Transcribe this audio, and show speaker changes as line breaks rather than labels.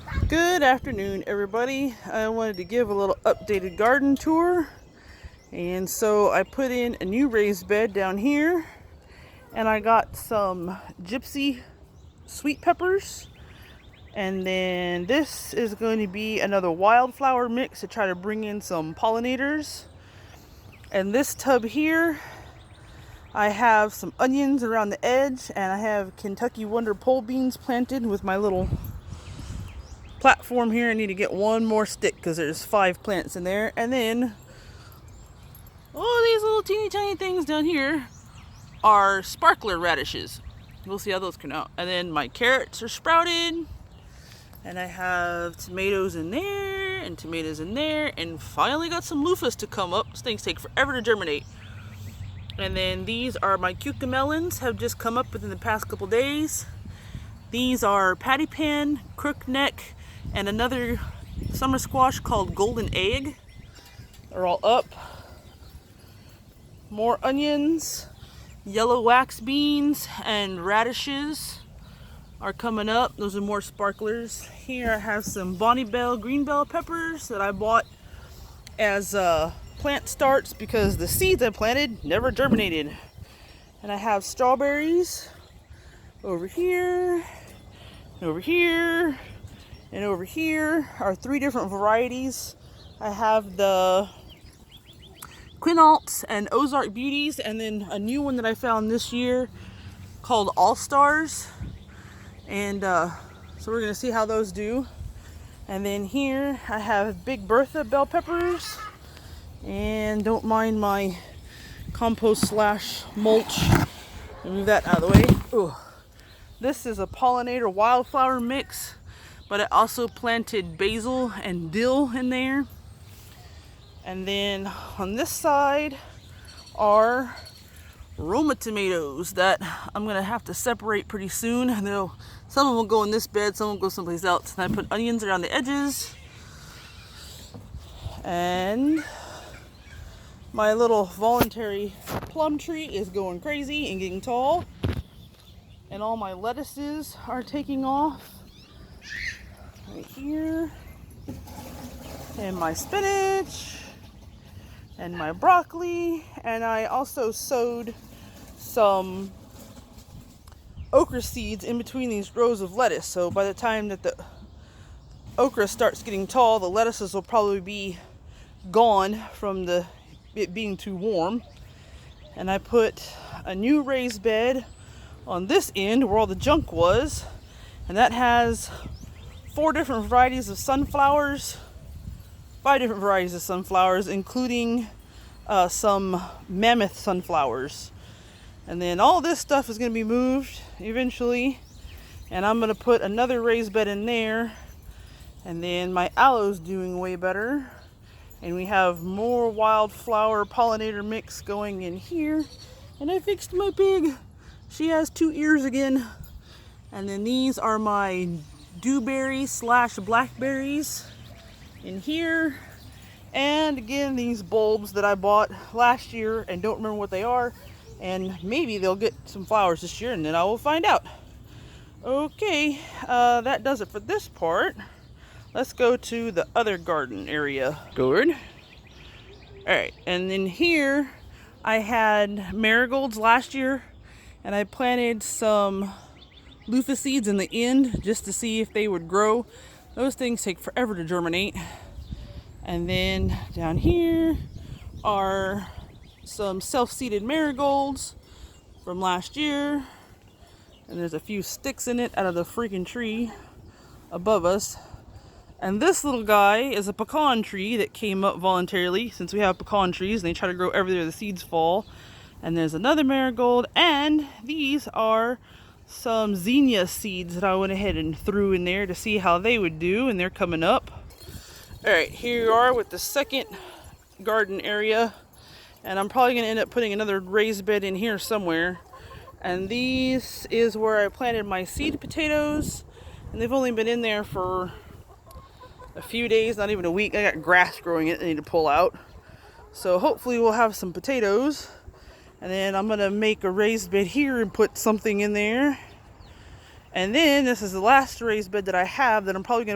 Good afternoon, everybody. I wanted to give a little updated garden tour. And so I put in a new raised bed down here. And I got some gypsy sweet peppers. And then this is going to be another wildflower mix to try to bring in some pollinators. And this tub here, I have some onions around the edge. And I have Kentucky Wonder pole beans planted with my little platform here. I need to get one more stick because there's 5 plants in there. And then all these little teeny tiny things down here are sparkler radishes. We'll see how those turn out. And then my carrots are sprouted. And I have tomatoes in there and tomatoes in there. And finally got some loofahs to come up. These things take forever to germinate. And then these are my cucamelons, have just come up within the past couple days. These are patty pan, crookneck, and another summer squash called golden egg. They're all up. More onions, yellow wax beans, and radishes are coming up. Those are more sparklers. Here I have some Bonnie Bell green bell peppers that I bought as plant starts because the seeds I planted never germinated. And I have strawberries over here, and over here, and over here are 3 different varieties. I have the Quinaults and Ozark Beauties, and then a new one that I found this year called All Stars. And so we're gonna see how those do. And then here I have Big Bertha bell peppers, and don't mind my compost slash mulch. Move that out of the way. Ooh. This is a pollinator wildflower mix, but I also planted basil and dill in there. And then on this side are Roma tomatoes that I'm gonna have to separate pretty soon. And some of them will go in this bed, some will go someplace else. And I put onions around the edges. And my little voluntary plum tree is going crazy and getting tall. And all my lettuces are taking off right here. And my spinach and my broccoli. And I also sowed some okra seeds in between these rows of lettuce. So by the time that the okra starts getting tall, the lettuces will probably be gone from it being too warm. And I put a new raised bed on this end where all the junk was, and that has 4 different varieties of sunflowers, 5 different varieties of sunflowers, including some mammoth sunflowers. And then all this stuff is going to be moved eventually, and I'm going to put another raised bed in there. And then my aloe's doing way better, and we have more wildflower pollinator mix going in here. And I fixed my pig. She has 2 ears again. And then these are my dewberry slash blackberries in here. And again, these bulbs that I bought last year and don't remember what they are. And maybe they'll get some flowers this year, and then I will find out. Okay, that does it for this part. Let's go to the other garden area. Good. Alright, and then here I had marigolds last year, and I planted some loofah seeds in the end just to see if they would grow. Those things take forever to germinate. And then down here are some self-seeded marigolds from last year. And there's a few sticks in it out of the freaking tree above us. And this little guy is a pecan tree that came up voluntarily, since we have pecan trees and they try to grow everywhere the seeds fall. And there's another marigold, and these are some zinnia seeds that I went ahead and threw in there to see how they would do, and they're coming up. Alright, here you are with the second garden area, and I'm probably going to end up putting another raised bed in here somewhere. And this is where I planted my seed potatoes, and they've only been in there for a few days, not even a week. I got grass growing it I need to pull out. So hopefully we'll have some potatoes. And then I'm going to make a raised bed here and put something in there. And then this is the last raised bed that I have that I'm probably going to